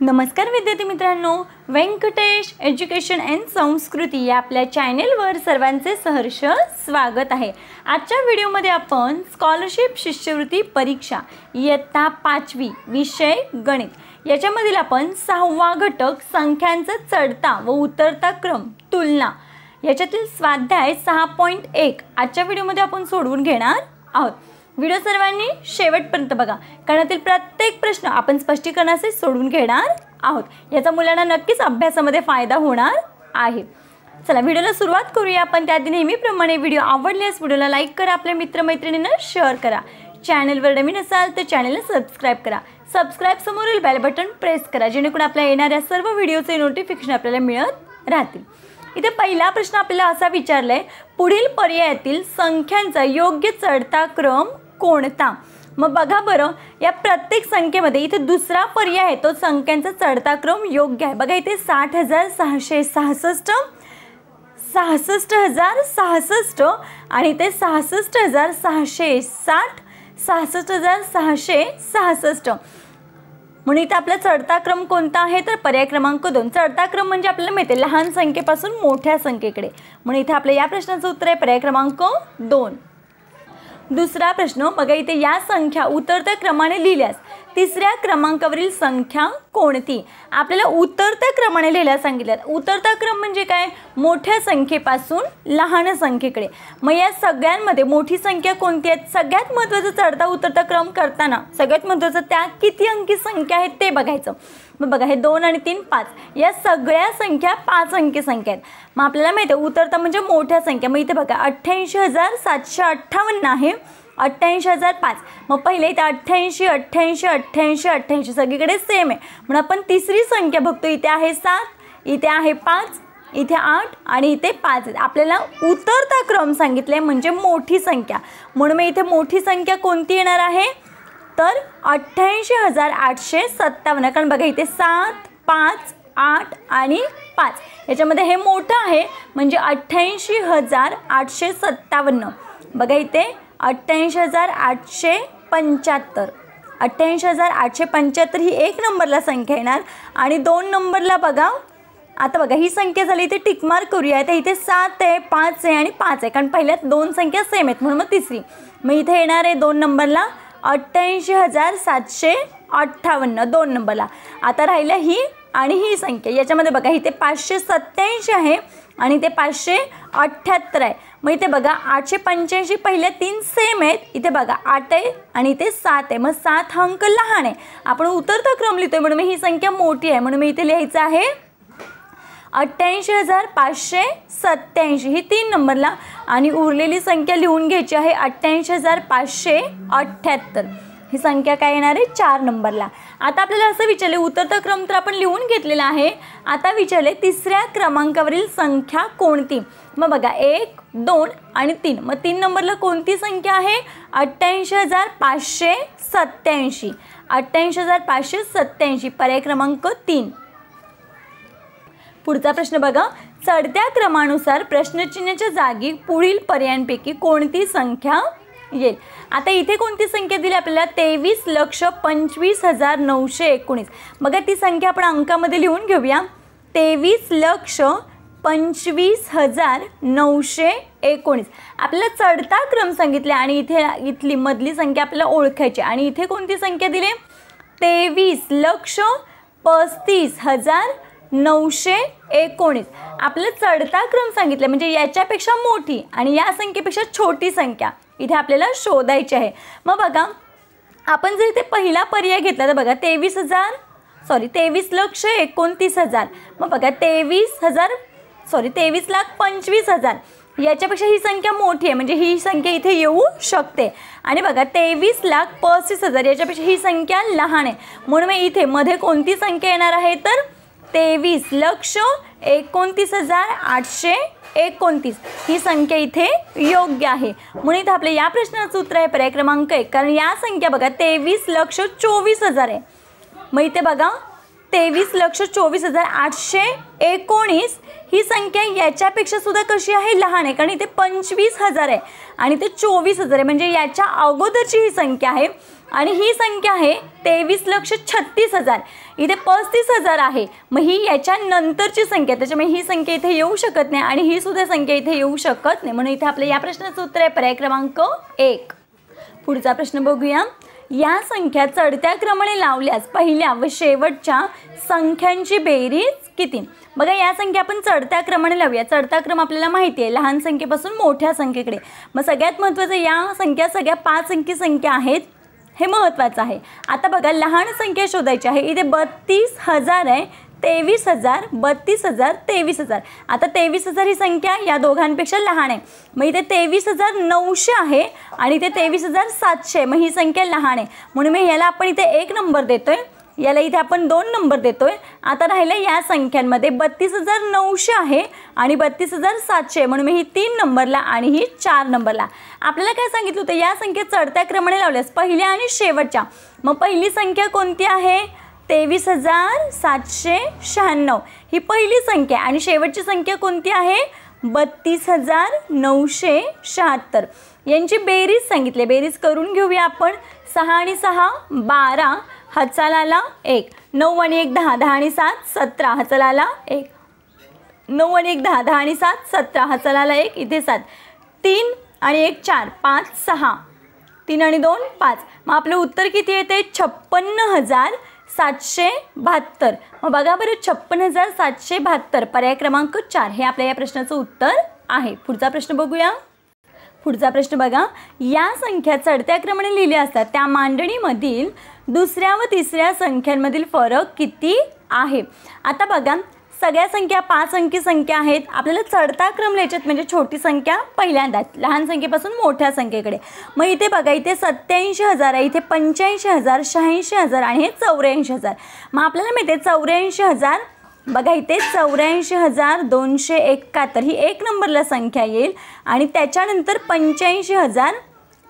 नमस्कार विद्यार्थी मित्रांनो, व्यंकटेश एज्युकेशन अँड संस्कृती या आपल्या चॅनेलवर सर्वांचे सहर्ष स्वागत आहे। आजच्या व्हिडिओमध्ये आपण स्कॉलरशिप शिष्यवृत्ती परीक्षा इयत्ता 5वी विषय गणित याच्यामधील आपण 6वा घटक संख्यांचा चढता व उतरता क्रम तुलना याच्यातील स्वाध्याय 6.1 आजच्या व्हिडिओमध्ये आपण सोडवून घेणार आहोत। व्हिडिओ सर्वांनी शेवटपर्यंत बघा, कारण यातील प्रत्येक प्रश्न आपण स्पष्टीकरणासह सोडवून घेणार आहोत। याचा मुलांना नक्कीच अभ्यासामध्ये फायदा होणार आहे। चला व्हिडिओला सुरुवात करूया आपण। त्याआधी नेहमीप्रमाणे व्हिडिओ आवडल्यास व्हिडिओला लाईक करा, आपल्या मित्रमैत्रिणींना शेअर करा, चॅनलवर नवीन असाल तर चॅनलला सबस्क्राइब करा, सबस्क्राइब समोरील बेल बटन प्रेस करा, जेणेकरून आपल्या येणाऱ्या सर्व व्हिडिओचे नोटिफिकेशन आपल्याला मिळत राहतील। इथे पहिला प्रश्न आपल्याला असा विचारलाय, पुढील पर्यायातील संख्यांचा योग्य चढता क्रम कोणता? मग बघा बरं, या प्रत्येक संख्येमध्ये इथे दुसरा पर्याय आहे तो संख्यांचा चढता क्रम योग्य आहे। बघा इथे 60,666, 66,066 आणि इथे 66,660, 66,666 म्हणून इथे आपला चढता क्रम कोणता आहे तर पर्याय क्रमांक 2। चढता क्रम म्हणजे आपल्याला माहिती आहे लहान संख्येपासून मोठ्या संख्येकडे, म्हणून इथे आपल्या या प्रश्नाचं उत्तर आहे पर्याय क्रमांक 2। दुसरा प्रश्न बघा, इथे या संख्या उतरत्या क्रमाने लिहिल्यास तिसऱ्या क्रमांकावरील संख्या कोणती? आपल्याला उतरत्या क्रमाने लिहायला सांगितलं। उतरता क्रम म्हणजे काय? मोठ्या संख्येपासून लहान संख्येकडे। मग या सगळ्यांमध्ये मोठी संख्या कोणती आहे? सगळ्यात महत्त्वाचं चढता उतरता क्रम करताना सगळ्यात महत्त्वाचं त्या किती अंकी संख्या आहेत ते बघायचं। मग बघा हे 2 आणि 3 5, या सगळ्या संख्या 5 अंकी संख्या आहेत। मग आपल्याला माहिती आहे उतरता म्हणजे मोठ्या संख्या। मग इथे बघा 88,758 आहे, 88,005। मग पहिले इथे 88, 88, 88, 88 सगळीकडे सेम आहे, म्हणून आपण तिसरी संख्या बघतो। इथे आहे 7, इथे आहे 5, इथे 8 आणि इथे 5 आहे। आपल्याला उतरता क्रम सांगितले म्हणजे मोठी संख्या, म्हणून मग इथे मोठी संख्या कोणती येणार आहे तर 88,857। कारण बघा इथे 7, 5, 8 आणि 5 याच्यामध्ये हे मोठं आहे म्हणजे 88,857। बघा इथे 88,875, 88,875 ही 1 नंबरला संख्या येणार। आणि 2 नंबरला बघा, आता बघा ही संख्या झाली, इथे टिक मार्क करूया। तर इथे 7 आहे, 5 आहे आणि 5 आहे, कारण पहिल्यात 2 संख्या सेम आहेत म्हणून मग तिसरी। मग इथे येणार आहे 2 नंबरला 88,758 2 नंबरला। आता राहिल्या ही आणि ही संख्या, याच्यामध्ये बघा इथे 587 आहे आणि इथे 578 आहे। मग इथे बघा 885 पहिल्या 3 सेम आहेत, इथे बघा 8 आहे आणि इथे 7 आहे। मग 7 हा अंक लहान आहे, आपण उतरता क्रम लिहितोय म्हणून ही संख्या मोठी आहे, म्हणून मी इथे लिहायचं आहे 88,587 ही 3 नंबरला आणि उरलेली संख्या लिहून घ्यायची आहे 88,578 ही संख्या काय येणार आहे 4 नंबरला। आता आपल्याला असं विचारले, उतरता क्रम तर आपण लिहून घेतलेला आहे, आता विचारले तिसऱ्या क्रमांकावरील संख्या कोणती? मग बघा 1, 2 आणि 3, मग 3 नंबरला कोणती संख्या आहे 88,587, 88,587 पर्याय क्रमांक 3। पुढचा प्रश्न बघा, चढत्या क्रमानुसार प्रश्नचिन्हाच्या जागी पुढील पर्यायांपैकी कोणती संख्या येईल? आता इथे कोणती संख्या दिली आपल्याला 23,25,919। बघा ती संख्या आपण अंकामध्ये लिहून घेऊया, 23,25,919। आपल्याला चढता क्रम सांगितले आणि इथली मधली संख्या आपल्याला ओळखायची आणि इथे कोणती संख्या दिली 23,35,919। आपल्याला चढता क्रम सांगितले म्हणजे याच्यापेक्षा मोठी आणि या संख्येपेक्षा छोटी संख्या इथे आपल्याला शोधायची आहे। मग बघा आपण जर इथे पहिला पर्याय घेतला तर बघा 23,29,000। मग बघा 23,25,000 याच्यापेक्षा ही संख्या मोठी आहे म्हणजे ही संख्या इथे येऊ शकते। आणि बघा 23,35,000 याच्यापेक्षा ही संख्या लहान आहे, म्हणून मग इथे मध्ये कोणती संख्या येणार आहे तर 23,29,829 ही संख्या इथे योग्य आहे, म्हणून इथे आपल्या या प्रश्नाचं उत्तर आहे पर्याय क्रमांक 1। कारण या संख्या बघा 23,24,000 आहे। मग इथे बघा 23,24,819 ही संख्या याच्यापेक्षा सुद्धा कशी आहे, लहान आहे, कारण इथे 25,000 आहे आणि ते 24,000 आहे, म्हणजे याच्या अगोदरची ही संख्या आहे आणि ही संख्या आहे 23,36,000. इथे 35,000 आहे, मग ही याच्या नंतरची संख्या, त्याच्यामुळे ही संख्या इथे येऊ शकत नाही आणि ही सुद्धा संख्या इथे येऊ शकत नाही, म्हणून इथे आपल्या या प्रश्नाचं उत्तर आहे पर्याय क्रमांक 1. पुढचा प्रश्न बघूया. या संख्या चढत्या क्रमाने लावल्यास पहिल्या व शेवटच्या संख्यांची बेरीज किती? बघा, या संख्या आपण चढत्या क्रमाने लावूया. चढता क्रम आपल्याला माहिती आहे, लहान संख्येपासून मोठ्या संख्येकडे. मग सगळ्यात महत्त्वाचं, या संख्या सगळ्या 5 अंकी संख्या आहेत, हे महत्त्वाचं आहे. आता बघा, लहान संख्या शोधायची आहे. इथे 32,000 आहे, 23,000, 32,000, 23,000. आता 23,000 ही संख्या या दोघांपेक्षा लहान आहे, मग इथे 23,900 आहे आणि इथे 23,700, मग ही संख्या लहान आहे, म्हणून मी ह्याला आपण इथे 1 नंबर देतोय, याला इथे आपण 2 नंबर देतोय. आता राहिलं या संख्यांमध्ये 32,900 आहे आणि 32,700, म्हणून मी ही 3 नंबरला आणि ही 4 नंबरला. आपल्याला काय सांगितलं होतं, या संख्या चढत्या क्रमाने लावल्यास पहिल्या आणि शेवटच्या. मग पहिली संख्या कोणती आहे, 23,796 ही पहिली संख्या आणि शेवटची संख्या कोणती आहे, 32,976. यांची बेरीज सांगितली, बेरीज करून घेऊया आपण. 6 आणि 6 12, हाताला 1. 9 आणि 1 10, 10 आणि 7 17, हाताला 1. 9 आणि 1 10, 10 आणि 7 17, हाताला 1, इथे 7. 3 आणि 1 4, 5 6, 3 आणि 2 5. मग आपलं उत्तर किती येते, 56,772. मग बघा बरं, 56,772 पर्याय क्रमांक 4 हे आपल्या या प्रश्नाचं उत्तर आहे. पुढचा प्रश्न बघूया. पुढचा प्रश्न बघा, या संख्या चढत्या क्रमाने लिहिल्या असतात, त्या मांडणीमधील दुसऱ्या व तिसऱ्या संख्यांमधील फरक किती आहे? आता बघा, सगळ्या संख्या 5 अंकी संख्या आहेत. आपल्याला चढता क्रम लिहायच्यात, म्हणजे छोटी संख्या पहिल्यांदा, लहान संख्येपासून मोठ्या संख्येकडे. मग इथे बघा, इथे 87,000 आहे, इथे 85,000, 86,000 आणि हे 84,000. मग आपल्याला माहिती आहे 84,000, बघा इथे 84,271 ही 1 नंबरला संख्या येईल आणि त्याच्यानंतर 85,000,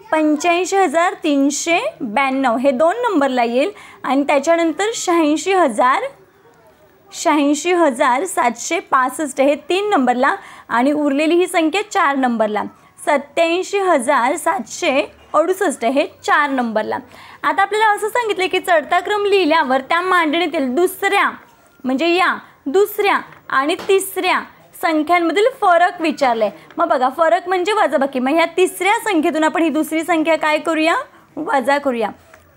85,392 हे 2 नंबरला येईल आणि त्याच्यानंतर 86,765 हे 3 नंबरला आणि उरलेली ही संख्या 4 नंबरला. 87,768 हे 4 नंबरला. आता आपल्याला असं सांगितलं की चढता क्रम लिहिल्यावर त्या मांडणीतील दुसऱ्या, म्हणजे या दुसऱ्या आणि तिसऱ्या संख्यांमधील फरक विचारले. मग बघा, फरक म्हणजे वजाबाकी. मग ह्या तिसऱ्या संख्येतून आपण ही दुसरी संख्या काय करूया, वजा करूया.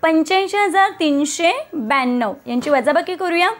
85,392 यांची वजाबाकी करूया.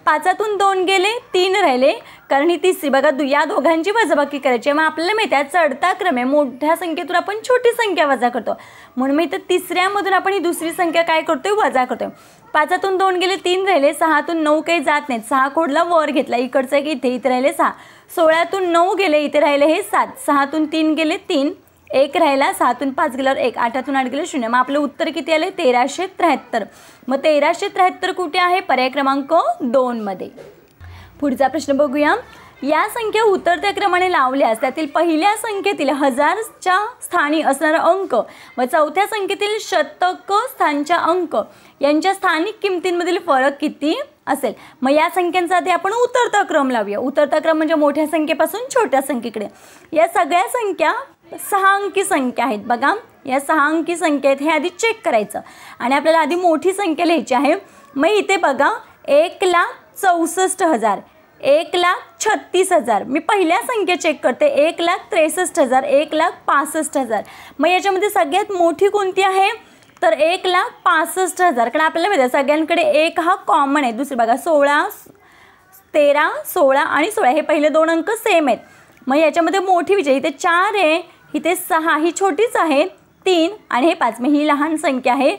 5तून 2 गेले, 3 राहिले, कारण ही तिसरी, बघा या दोघांची वजाबाकी करायची. मग आपल्याला माहिती आहे चढता क्रम आहे, मोठ्या संख्येतून आपण छोटी संख्या वजा करतो, म्हणून मी इथं तिसऱ्यामधून आपण ही दुसरी संख्या काय करतोय, वजा करतोय. 5तून 2 गेले, 3 राहिले, 6तून 9 काही जात नाहीत, 6 कोडला वर घेतला, इकडचं एक इथे, इथे राहिले 6. 16तून 9 गेले, इथे राहिले हे 7. 6तून 3 गेले 3, 1 राहिला, 6तून 5 गेल्यावर 1, 8तून 8 गेले 0. मग आपलं उत्तर किती आलं, 1373. मग 1373 कुठे आहे, पर्याय क्रमांक 2 मध्ये. पुढचा प्रश्न बघूया. या संख्या उतरत्या क्रमाने लावल्यास त्यातील पहिल्या संख्येतील हजारच्या स्थानी असणारा अंक व चौथ्या संख्येतील शतक स्थानच्या अंक यांच्या स्थानिक किमतींमधील फरक किती असेल? मग या संख्यांचा आधी आपण उतरता क्रम लावूया. उतरता क्रम म्हणजे मोठ्या संख्येपासून छोट्या संख्येकडे. या सगळ्या संख्या 6 अंकी संख्या आहेत. बघा, या 6 अंकी संख्या आहेत, हे आधी चेक करायचं आणि आपल्याला आधी मोठी संख्या लिहायची आहे. मग इथे बघा 1,64,000, 1,36,000. मी पहिल्या संख्या चेक करते, 1,63,000, 1,65,000. मग याच्यामध्ये सगळ्यात मोठी कोणती आहे तर 1,65,000. कारण आपल्याला माहिती आहे सगळ्यांकडे 1 हा कॉमन आहे. दुसरी बघा 16, 13, 16 आणि 16 हे पहिले 2 अंक सेम आहेत. मग याच्यामध्ये मोठी विचार, इथे 4 आहे, इथे 6, ही छोटीच आहे 3 आणि हे 5. मग ही लहान संख्या आहे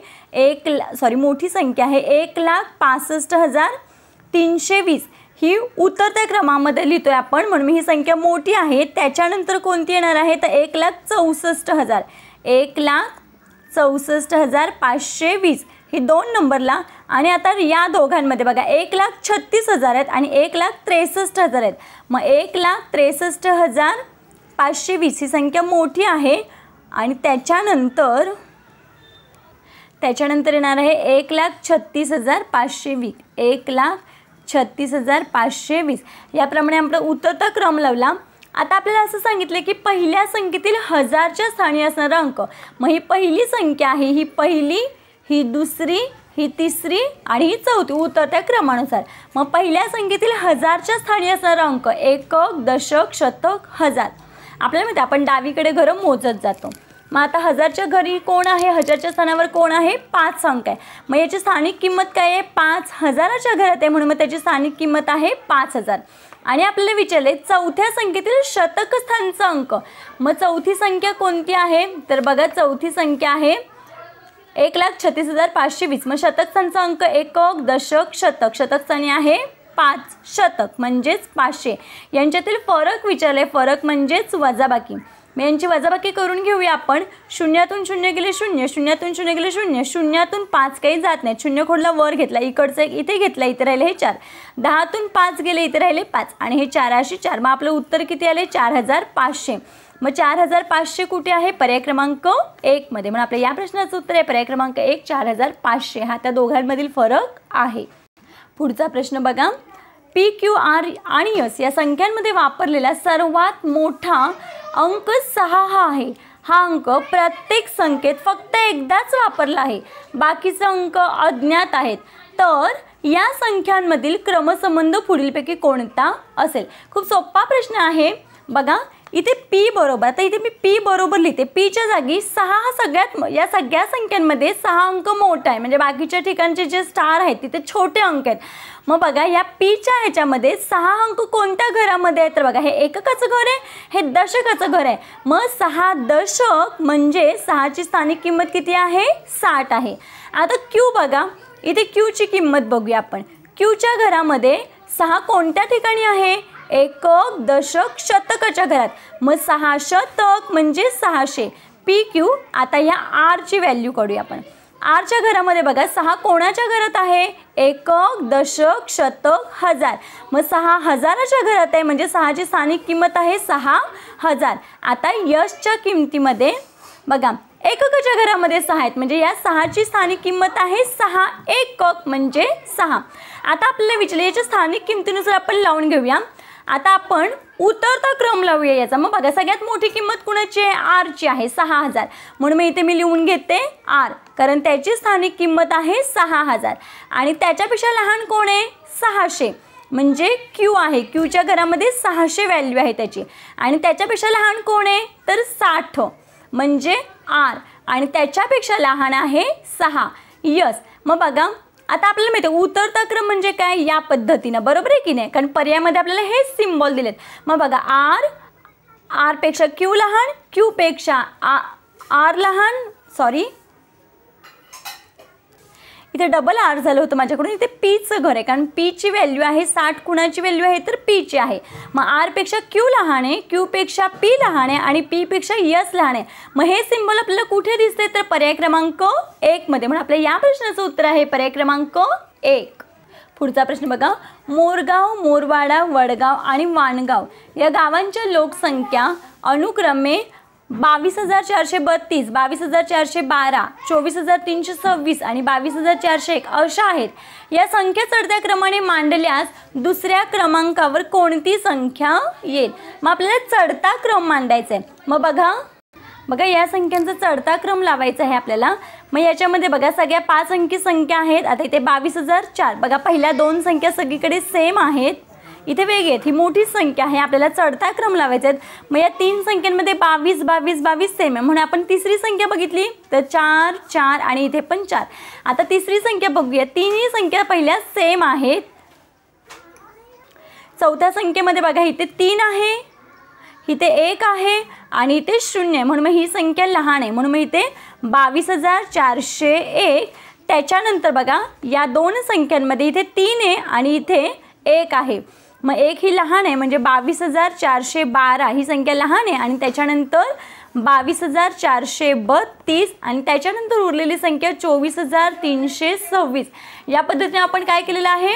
मोठी संख्या आहे 1,65,320. ही उतरत्या क्रमामध्ये लिहितोय आपण, म्हणून मी ही संख्या मोठी आहे. त्याच्यानंतर कोणती येणार आहे तर 1,64,000, 1,64,520 ही 2 नंबरला. आणि आता या दोघांमध्ये बघा 1,36,000 आहेत आणि 1,63,000 आहेत. मग 1,63,520 ही संख्या मोठी आहे आणि त्याच्यानंतर येणार आहे 1,36,520, 36,520 याप्रमाणे आपण उतरता क्रम लावला। आता आपल्याला असं सांगितलं की पहिल्या संख्येतील हजारच्या स्थानी असणारा अंक, मग ही पहिली संख्या आहे, ही पहिली, ही दुसरी, ही तिसरी आणि ही चौथी उतरत्या क्रमानुसार। मग पहिल्या संख्येतील हजारच्या स्थानी असणारा अंक एकक, दशक, शतक, हजार। आपल्याला माहिती आपण डावीकडे घरं मोजत जातो। मग आता हजारच्या घरी कोण आहे, हजारच्या स्थानावर कोण आहे, 5 अंक आहे। मग याची स्थानिक किंमत काय आहे, 5,000च्या घरात आहे म्हणून मग त्याची स्थानिक किंमत आहे 5,000। आणि आपल्याला विचारले चौथ्या संख्येतील शतक स्थानचा अंक, मग चौथी संख्या कोणती आहे, तर बघा चौथी संख्या आहे 1,36,520। मग शतक स्थानचा अंक एकक, दशक, शतक, शतक स्थानी आहे 5, शतक म्हणजेच 500। यांच्यातील फरक विचारले, फरक म्हणजेच वजाबाकी। मग यांची वजाबाकी करून घेऊया आपण। शून्यातून शून्य गेले शून्य, शून्यातून शून्य गेले शून्य, शून्यातून 5 काही जात नाही, शून्य खोडला वर घेतला, इकडचं एक इथे घेतला, इथे राहिले हे 4, 10तून 5 गेले, इथे राहिले 5 आणि हे 4 मग आपलं उत्तर किती आले, 4,500। मग 4,500 कुठे आहे, पर्याय क्रमांक 1 मध्ये। म्हणून आपल्या या प्रश्नाचं उत्तर आहे पर्याय क्रमांक 1, 4,500 हा त्या दोघांमधील फरक आहे। पुढचा प्रश्न बघा, P, Q, R आणि S या संख्यांमध्ये वापरलेला सर्वात मोठा अंक 6 हा आहे। हा अंक प्रत्येक संख्येत फक्त एकदाच वापरला आहे, बाकीचे अंक अज्ञात आहेत, तर या संख्यांमधील क्रमसंबंध पुढीलपैकी कोणता असेल। खूप सोपा प्रश्न आहे बघा। इथे P बरोबर, आता इथे मी P बरोबर लिहिते, Pच्या जागी 6 हा सगळ्यात, या सगळ्या संख्यांमध्ये 6 अंक मोठा आहे, म्हणजे बाकीच्या ठिकाणचे जे स्टार आहेत तिथे छोटे अंक आहेत। मग बघा या Pच्या ह्याच्यामध्ये 6 अंक कोणत्या घरामध्ये आहेत, तर बघा हे एककाचं घर आहे, हे दशकाचं घर आहे। मग 6 दशक म्हणजे 6ची स्थानिक किंमत किती आहे, 60 आहे। आता Q बघा, इथे Qची किंमत बघूया आपण। Qच्या घरामध्ये 6 कोणत्या ठिकाणी आहे, एकक, दशक, शतकाच्या घरात। मग 6 शतक म्हणजे 600 PQ। आता या R ची व्हॅल्यू काढूया आपण। R च्या घरामध्ये बघा 6 कोणाच्या घरात आहे, एकक, दशक, शतक, हजार। मग 6,000च्या घरात आहे म्हणजे 6ची स्थानिक किंमत आहे 6,000। आता यशच्या किमतीमध्ये बघा एककाच्या घरामध्ये 6 आहेत म्हणजे या 6ची स्थानिक किंमत आहे 6, एकक म्हणजे 6। आता आपल्याला विचारले याच्या स्थानिक किमतीनुसार आपण लावून घेऊया। आता आपण उतरता क्रम लावूया याचा। मग बघा सगळ्यात मोठी किंमत कुणाची आहे, R ची आहे 6,000, म्हणून मी इथे लिहून घेते R, कारण त्याची स्थानिक किंमत आहे 6,000 आणि त्याच्यापेक्षा लहान कोण आहे, 600 म्हणजे Q आहे। Qच्या घरामध्ये 600 व्हॅल्यू आहे त्याची आणि त्याच्यापेक्षा लहान कोण आहे, तर 60 म्हणजे R आणि त्याच्यापेक्षा लहान आहे 6 यस। मग बघा आता आपल्याला माहिती आहे उतरता क्रम म्हणजे काय, या पद्धतीनं, बरोबर आहे की नाही, कारण पर्यायामध्ये आपल्याला हे सिम्बॉल दिलेत। मग बघा R पेक्षा Q लहान, Q पेक्षा R लहान, सॉरी इथे डबल R झालं होतं माझ्याकडून, इथे Pचं घर आहे कारण Pची व्हॅल्यू आहे 60, कुणाची व्हॅल्यू आहे तर Pची आहे। मग R पेक्षा Q लहान आहे, Q पेक्षा P लहान आहे आणि P पेक्षा S लहान आहे। मग हे सिम्बॉल आपल्याला कुठे दिसते, तर पर्याय क्रमांक 1 मध्ये। म्हणून आपल्या या प्रश्नाचं उत्तर आहे पर्याय क्रमांक 1। पुढचा प्रश्न बघा, मोरगाव, मोरवाडा, वडगाव आणि वाणगाव या गावांच्या लोकसंख्या अनुक्रमे 22,432, 22,412, 24,326 आणि 22,401 अशा आहेत। या संख्या चढत्या क्रमाने मांडल्यास दुसऱ्या क्रमांकावर कोणती संख्या येईल। मग आपल्याला चढता क्रम मांडायचा आहे। मग बघा या संख्यांचा चढता क्रम लावायचा आहे आपल्याला। मग याच्यामध्ये बघा सगळ्या 5 अंकी संख्या आहेत। आता इथे 22,004 बघा, पहिल्या 2 संख्या सगळीकडे सेम आहेत, इथे वेगळे आहेत, ही मोठी संख्या आहे, आपल्याला चढता क्रम लावायचा आहे। मग या 3 संख्यांमध्ये 22, 22, 22 सेम आहे म्हणून आपण तिसरी संख्या बघितली तर 4, 4 आणि इथे पण 4। आता तिसरी संख्या बघूया, तिन्ही संख्या पहिल्या सेम आहेत। चौथ्या संख्येमध्ये बघा इथे 3 आहे, इथे 1 आहे आणि इथे 0 आहे म्हणून मग ही संख्या लहान आहे, म्हणून मग इथे 22,401। त्याच्यानंतर बघा या 2 संख्यांमध्ये इथे 3 आहे आणि इथे 1 आहे, मग 1 ही लहान आहे म्हणजे 22,412 ही संख्या लहान आहे आणि त्याच्यानंतर 22,432 आणि त्याच्यानंतर उरलेली संख्या 24,326। या पद्धतीने आपण काय केलेलं आहे,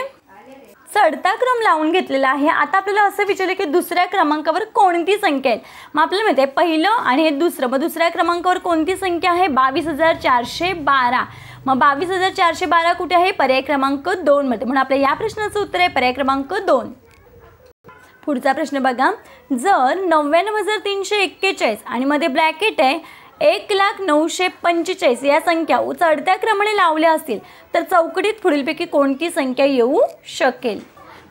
चढता क्रम लावून घेतलेला आहे। आता आपल्याला असं विचारलं की दुसऱ्या क्रमांकावर कोणती संख्या आहे। मग आपल्याला माहिती आहे पहिलं आणि हे दुसरं, मग दुसऱ्या क्रमांकावर कोणती संख्या आहे 22,412। मग 22,412 कुठे आहे? पर्याय क्रमांक 2 मध्ये. म्हणून आपल्या या प्रश्नाचं उत्तर आहे पर्याय क्रमांक 2. पुढचा प्रश्न बघा. जर 99,341 आणि मध्ये ब्रॅकेट आहे 1,09,45 या संख्या चढत्या क्रमाने लावल्या असतील तर चौकटीत पुढीलपैकी कोणती संख्या येऊ शकेल?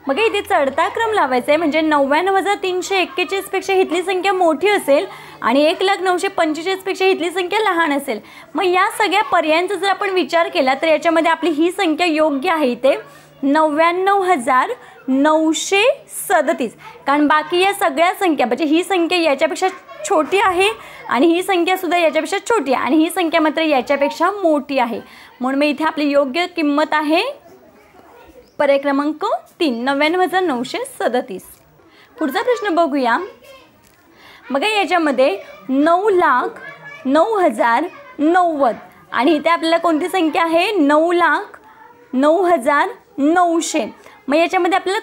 बघा इथे चढता क्रम लावायचा आहे म्हणजे 99,341 पेक्षा इथली संख्या मोठी असेल आणि 1,09,45 पेक्षा इथली संख्या लहान असेल. मग या सगळ्या पर्यायांचा जर आपण विचार केला तर याच्यामध्ये आपली ही संख्या योग्य आहे इथे 99,937. कारण बाकी या सगळ्या संख्या म्हणजे ही संख्या याच्यापेक्षा छोटी आहे आणि ही संख्या सुद्धा याच्यापेक्षा छोटी आहे आणि ही संख्या मात्र याच्यापेक्षा मोठी आहे. म्हणून मग इथे आपली योग्य किंमत आहे पर्याय क्रमांक 3 99,937. पुढचा प्रश्न बघूया. बघा याच्यामध्ये 9,09,090 आणि इथे आपल्याला कोणती संख्या आहे? 9,09,900. मग याच्यामध्ये आपल्याला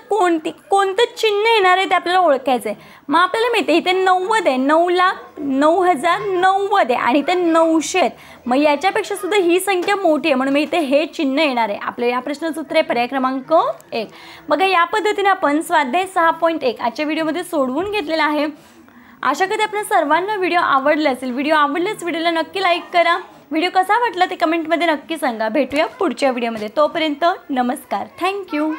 कोणतं चिन्ह येणार आहे ते आपल्याला ओळखायचं आहे. मग आपल्याला माहिती आहे इथे 90 आहे, 9,09,090 आहे आणि इथे 900 आहेत. मग याच्यापेक्षा सुद्धा ही संख्या मोठी आहे म्हणून मी इथे हे चिन्ह येणार आहे. आपल्या या प्रश्नाचं उत्तर आहे पर्याय क्रमांक 1. बघा या पद्धतीने आपण स्वाध्याय 6.1 आजच्या व्हिडिओमध्ये सोडवून घेतलेला आहे. आशा करते आपल्या सर्वांना व्हिडिओ आवडला असेल. व्हिडिओ आवडल्यास व्हिडिओला नक्की लाईक करा. व्हिडिओ कसा वाटला ते कमेंटमध्ये नक्की सांगा. भेटूया पुढच्या व्हिडिओमध्ये. तोपर्यंत नमस्कार. थँक्यू.